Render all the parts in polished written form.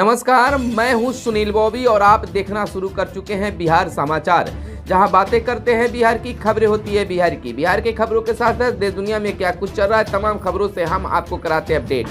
नमस्कार, मैं हूं सुनील बॉबी और आप देखना शुरू कर चुके हैं बिहार समाचार, जहां बातें करते हैं बिहार की, खबरें होती है बिहार की खबरों के साथ साथ देश दुनिया में क्या कुछ चल रहा है तमाम खबरों से हम आपको कराते हैं अपडेट।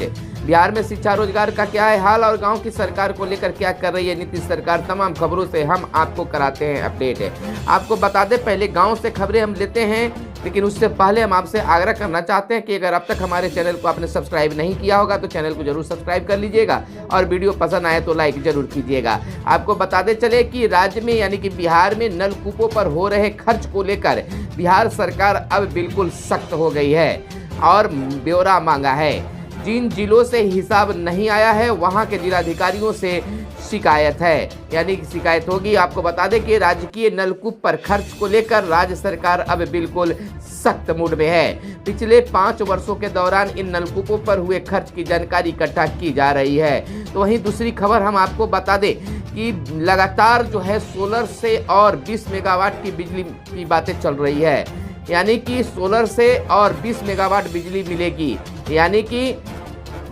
बिहार में शिक्षा रोजगार का क्या है हाल और गांव की सरकार को लेकर क्या कर रही है नीतीश सरकार, तमाम खबरों से हम आपको कराते हैं अपडेट। आपको बता दें, पहले गाँव से खबरें हम लेते हैं, लेकिन उससे पहले हम आपसे आग्रह करना चाहते हैं कि अगर अब तक हमारे चैनल को आपने सब्सक्राइब नहीं किया होगा तो चैनल को जरूर सब्सक्राइब कर लीजिएगा और वीडियो पसंद आए तो लाइक जरूर कीजिएगा। आपको बताते चले कि राज्य में यानी कि बिहार में नलकूपों पर हो रहे खर्च को लेकर बिहार सरकार अब बिल्कुल सख्त हो गई है और ब्यौरा मांगा है। जिन जिलों से हिसाब नहीं आया है वहां के जिलाधिकारियों से शिकायत है, यानी कि शिकायत होगी। आपको बता दें कि राजकीय नलकूप पर खर्च को लेकर राज्य सरकार अब बिल्कुल सख्त मूड में है। पिछले 5 वर्षों के दौरान इन नलकूपों पर हुए खर्च की जानकारी इकट्ठा की जा रही है। तो वहीं दूसरी खबर हम आपको बता दें कि लगातार जो है सोलर से और 20 मेगावाट की बिजली की बातें चल रही है, यानी कि सोलर से और 20 मेगावाट बिजली मिलेगी, यानी कि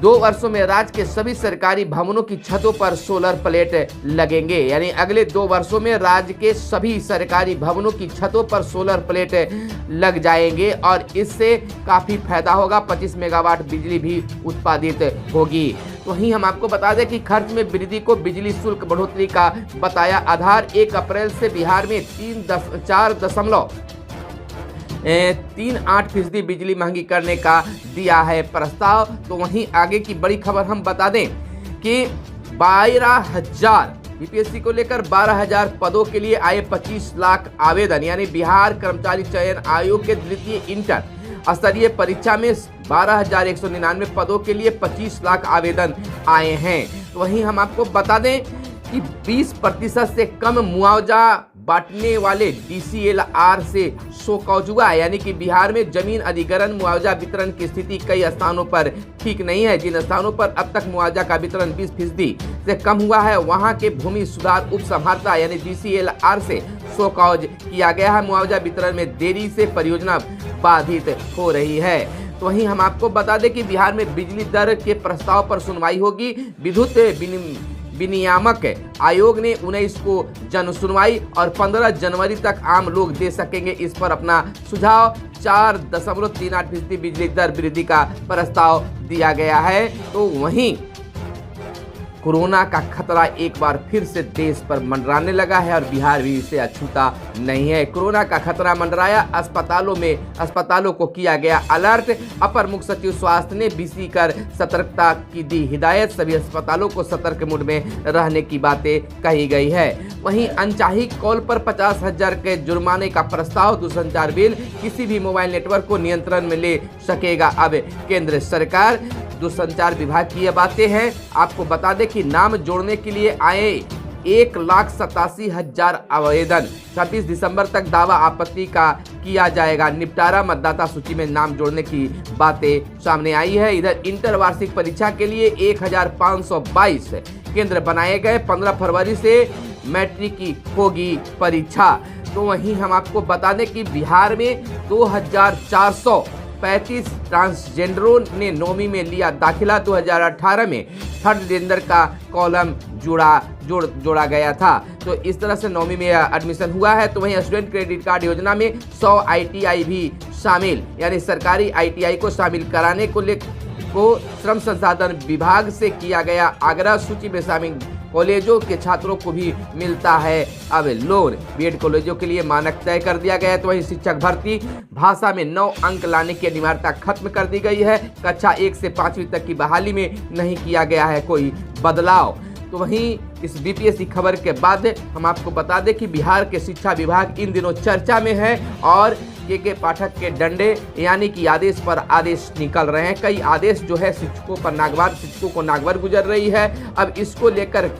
2 वर्षों में राज्य के सभी सरकारी भवनों की छतों पर सोलर प्लेट लगेंगे। यानी अगले 2 वर्षों में राज्य के सभी सरकारी भवनों की छतों पर सोलर प्लेट लग जाएंगे और इससे काफ़ी फायदा होगा। 25 मेगावाट बिजली भी उत्पादित होगी। तो वहीं हम आपको बता दें कि खर्च में वृद्धि को बिजली शुल्क बढ़ोतरी का बताया आधार। 1 अप्रैल से बिहार में 4.38% बिजली महंगी करने का दिया है प्रस्ताव। तो वहीं आगे की बड़ी खबर हम बता दें कि 12,000 बीपीएससी को लेकर 12,000 पदों के लिए आए 25 लाख आवेदन, यानी बिहार कर्मचारी चयन आयोग के द्वितीय इंटर स्तरीय परीक्षा में 12,199 पदों के लिए 25 लाख आवेदन आए हैं। तो वहीं हम आपको बता दें कि 20% से कम मुआवजा बांटने वाले DCLR से शोकॉज हुआ है, यानी कि बिहार में जमीन अधिग्रहण मुआवजा वितरण की स्थिति कई स्थानों पर ठीक नहीं है। जिन स्थानों पर अब तक मुआवजा का वितरण 20% से कम हुआ है वहां के भूमि सुधार उपसंहर्ता यानी DCLR से शोकॉज किया गया है। मुआवजा वितरण में देरी से परियोजना बाधित हो रही है। तो वहीं हम आपको बता दें कि बिहार में बिजली दर के प्रस्ताव पर सुनवाई होगी। विद्युत विनियामक आयोग ने 19 को जन सुनवाई और 15 जनवरी तक आम लोग दे सकेंगे इस पर अपना सुझाव। 4.38% बिजली दर वृद्धि का प्रस्ताव दिया गया है। तो वहीं कोरोना का खतरा एक बार फिर से देश पर मंडराने लगा है और बिहार भी इसे अछूता नहीं है। कोरोना का खतरा मंडराया, अस्पतालों को किया गया अलर्ट। अपर मुख्य सचिव स्वास्थ्य ने बीसी कर सतर्कता की दी हिदायत। सभी अस्पतालों को सतर्क मूड में रहने की बातें कही गई है। वहीं अनचाही कॉल पर 50,000 के जुर्माने का प्रस्ताव। दूरसंचार बिल, किसी भी मोबाइल नेटवर्क को नियंत्रण में ले सकेगा अब केंद्र सरकार। दूरसंचार विभाग की ये बातें हैं। आपको बता दें कि नाम जोड़ने के लिए आए 1,87,000 आवेदन। 26 दिसंबर तक दावा आपत्ति का किया जाएगा निपटारा। मतदाता सूची में नाम जोड़ने की बातें सामने आई है। इधर इंटर वार्षिक परीक्षा के लिए 1,522 केंद्र बनाए गए। 15 फरवरी से मैट्रिक की होगी परीक्षा। तो वहीं हम आपको बता दें कि बिहार में 2,435 ट्रांसजेंडरों ने 9वीं में लिया दाखिला। 2018 में थर्ड जेंडर का कॉलम जोड़ा गया था। तो इस तरह से 9वीं में एडमिशन हुआ है। तो वहीं स्टूडेंट क्रेडिट कार्ड योजना में 100 ITI भी शामिल, यानी सरकारी ITI को शामिल कराने को श्रम संसाधन विभाग से किया गया आग्रह। सूची में शामिल कॉलेजों के छात्रों को भी मिलता है अब लोन। बीएड कॉलेजों के लिए मानक तय कर दिया गया है। तो वहीं शिक्षक भर्ती, भाषा में 9 अंक लाने की अनिवार्यता खत्म कर दी गई है। कक्षा 1 से 5वीं तक की बहाली में नहीं किया गया है कोई बदलाव। तो वहीं इस बीपीएससी खबर के बाद हम आपको बता दें कि बिहार के शिक्षा विभाग इन दिनों चर्चा में है और के पाठक के डंडे यानी कि आदेश पर आदेश निकल रहे हैं। कई आदेश जो है शिक्षकों को नागवार गुजर रही है। अब इसको लेकर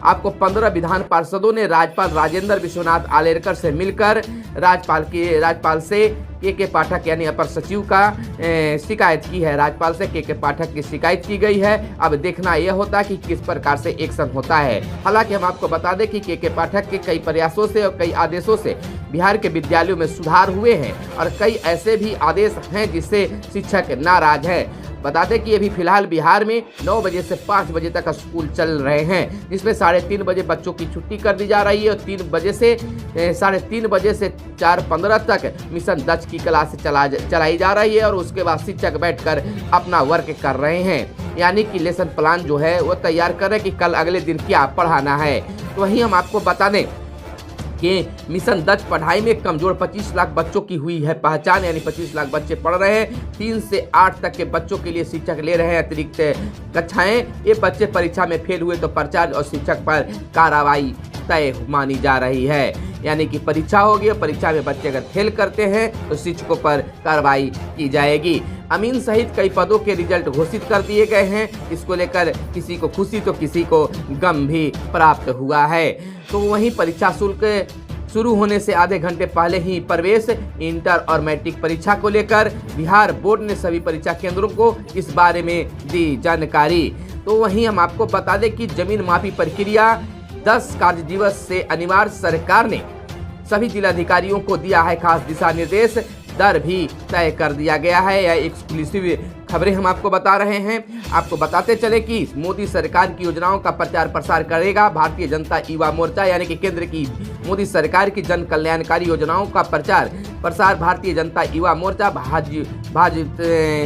आपको 15 विधान पार्षदों ने राज्यपाल राजेंद्र विश्वनाथ आलेरकर से मिलकर राज्यपाल से के पाठक यानी अपर सचिव का शिकायत की है। राज्यपाल से के पाठक की शिकायत की गई है। अब देखना यह होता है कि किस प्रकार से एक्शन होता है। हालांकि हम आपको बता दें कि के पाठक के कई प्रयासों से और कई आदेशों से बिहार के विद्यालयों में सुधार हुए हैं और कई ऐसे भी आदेश हैं जिससे शिक्षक नाराज हैं। बता दें कि अभी फिलहाल बिहार में 9 बजे से 5 बजे तक स्कूल चल रहे हैं, जिसमें 3:30 बजे बच्चों की छुट्टी कर दी जा रही है और 3 बजे से 3:30 बजे से 4:15 तक मिशन दक्ष की क्लास चलाई जा रही है और उसके बाद शिक्षक बैठकर अपना वर्क कर रहे हैं, यानी कि लेसन प्लान जो है वो तैयार कर रहे हैं कि कल अगले दिन क्या पढ़ाना है। तो वहीं हम आपको बता दें कि मिशन दक्ष पढ़ाई में कमजोर 25 लाख बच्चों की हुई है पहचान, यानी 25 लाख बच्चे पढ़ रहे हैं। 3 से 8 तक के बच्चों के लिए शिक्षक ले रहे हैं अतिरिक्त कक्षाएं। ये बच्चे परीक्षा में फेल हुए तो प्राचार्य और शिक्षक पर कार्रवाई तय मानी जा रही है, यानी कि परीक्षा होगी और परीक्षा में बच्चे अगर फेल करते हैं तो शिक्षकों पर कार्रवाई की जाएगी। अमीन सहित कई पदों के रिजल्ट घोषित कर दिए गए हैं। इसको लेकर किसी को खुशी तो किसी को गम भी प्राप्त हुआ है। तो वहीं परीक्षा शुल्क शुरू होने से आधे घंटे पहले ही प्रवेश इंटर और मैट्रिक परीक्षा को लेकर बिहार बोर्ड ने सभी परीक्षा केंद्रों को इस बारे में दी जानकारी। तो वहीं हम आपको बता दें कि जमीन माफी प्रक्रिया 10 कार्य दिवस से अनिवार्य सरकार ने सभी जिलाधिकारियों को दिया है खास दिशा निर्देश। दर भी तय कर दिया गया है। यह एक्सक्लूसिव खबरें हम आपको बता रहे हैं। आपको बताते चले कि मोदी सरकार की योजनाओं का प्रचार प्रसार करेगा भारतीय जनता युवा मोर्चा, यानी कि केंद्र की मोदी सरकार की जन कल्याणकारी योजनाओं का प्रचार प्रसार भारतीय जनता युवा मोर्चा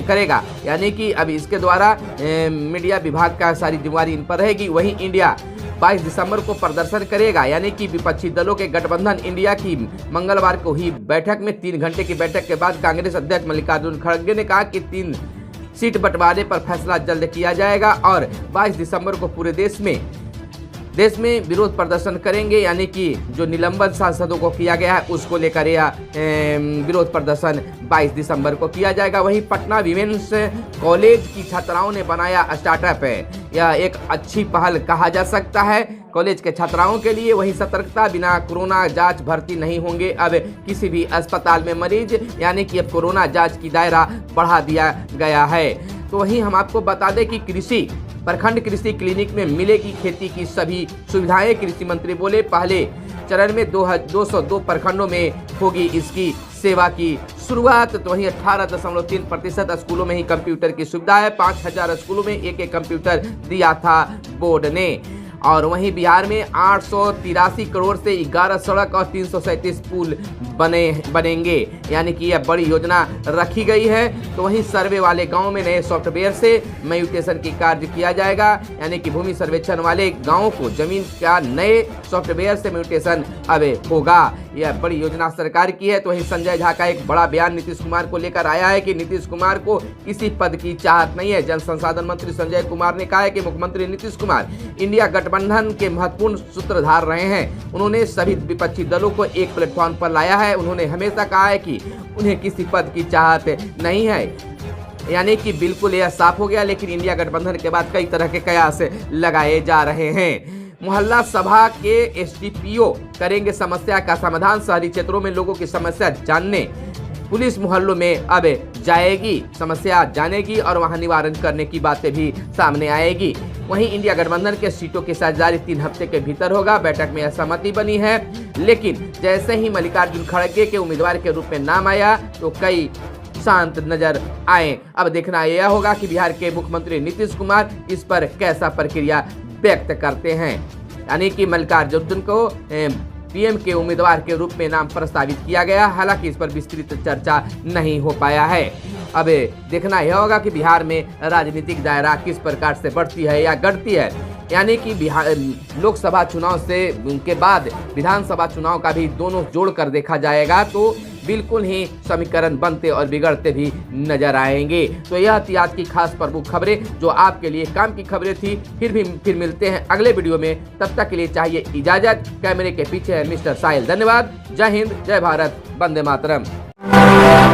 करेगा, यानी कि अब इसके द्वारा मीडिया विभाग का सारी जिम्मेवारी इन पर रहेगी। वहीं इंडिया 22 दिसंबर को प्रदर्शन करेगा, यानी कि विपक्षी दलों के गठबंधन इंडिया की मंगलवार को हुई बैठक में 3 घंटे की बैठक के बाद कांग्रेस अध्यक्ष मल्लिकार्जुन खड़गे ने कहा कि 3 सीट बंटवारे पर फैसला जल्द किया जाएगा और 22 दिसंबर को पूरे देश में विरोध प्रदर्शन करेंगे, यानी कि जो निलंबन सांसदों को किया गया है उसको लेकर यह विरोध प्रदर्शन 22 दिसंबर को किया जाएगा। वहीं पटना विमेंस कॉलेज की छात्राओं ने बनाया स्टार्टअप है। यह एक अच्छी पहल कहा जा सकता है कॉलेज के छात्राओं के लिए। वहीं सतर्कता, बिना कोरोना जांच भर्ती नहीं होंगे अब किसी भी अस्पताल में मरीज, यानी कि अब कोरोना जांच की दायरा बढ़ा दिया गया है। तो वहीं हम आपको बता दें कि प्रखंड कृषि क्लिनिक में मिलेगी खेती की सभी सुविधाएं। कृषि मंत्री बोले पहले चरण में 202 प्रखंडों में होगी इसकी सेवा की शुरुआत। तो वहीं 18.3% स्कूलों में ही कंप्यूटर की सुविधा है। 5000 स्कूलों में एक कंप्यूटर दिया था बोर्ड ने। और वहीं बिहार में 883 करोड़ से 11 सड़क और 337 पुल बनेंगे, यानी कि यह बड़ी योजना रखी गई है। तो वहीं सर्वे वाले गांव में नए सॉफ्टवेयर से म्यूटेशन की कार्य किया जाएगा, यानी कि भूमि सर्वेक्षण वाले गांवों को जमीन का नए सॉफ्टवेयर से म्यूटेशन अब होगा। यह बड़ी योजना सरकार की है। तो वहीं संजय झा का एक बड़ा बयान नीतीश कुमार को लेकर आया है कि नीतीश कुमार को किसी पद की चाहत नहीं है। जल संसाधन मंत्री संजय कुमार ने कहा है कि मुख्यमंत्री नीतीश कुमार इंडिया गठबंधन के महत्वपूर्ण सूत्रधार रहे हैं। उन्होंने सभी विपक्षी दलों को एक प्लेटफॉर्म पर लाया है। उन्होंने हमेशा कहा है कि उन्हें किसी पद की चाहत नहीं है, यानी कि बिल्कुल यह साफ हो गया। लेकिन इंडिया गठबंधन के बाद कई तरह के कयास लगाए जा रहे हैं। मोहल्ला सभा के एसडीपीओ करेंगे समस्या का समाधान। शहरी क्षेत्रों में लोगों की समस्या जानने पुलिस मोहल्लों में अब जाएगी, समस्या जानेगी और वहां निवारण करने की बातें भी सामने आएगी। वहीं इंडिया गठबंधन के सीटों की साझेदारी 3 हफ्ते के भीतर होगा। बैठक में सहमति बनी है, लेकिन जैसे ही मल्लिकार्जुन खड़गे के उम्मीदवार के रूप में नाम आया तो कई शांत नजर आए। अब देखना यह होगा कि बिहार के मुख्यमंत्री नीतीश कुमार इस पर कैसा प्रक्रिया व्यक्त करते हैं, यानी कि मल्लिकार्जुन को पीएम के उम्मीदवार के रूप में नाम प्रस्तावित किया गया। हालांकि इस पर विस्तृत चर्चा नहीं हो पाया है। अब देखना यह होगा कि बिहार में राजनीतिक दायरा किस प्रकार से बढ़ती है या घटती है, यानी कि बिहार लोकसभा चुनाव से के बाद विधानसभा चुनाव का भी दोनों जोड़कर देखा जाएगा तो बिल्कुल ही समीकरण बनते और बिगड़ते भी नजर आएंगे। तो यह थी आज की खास प्रमुख खबरें जो आपके लिए काम की खबरें थी। फिर मिलते हैं अगले वीडियो में। तब तक के लिए चाहिए इजाजत। कैमरे के पीछे है मिस्टर साहिल। धन्यवाद। जय हिंद, जय भारत, वंदे मातरम।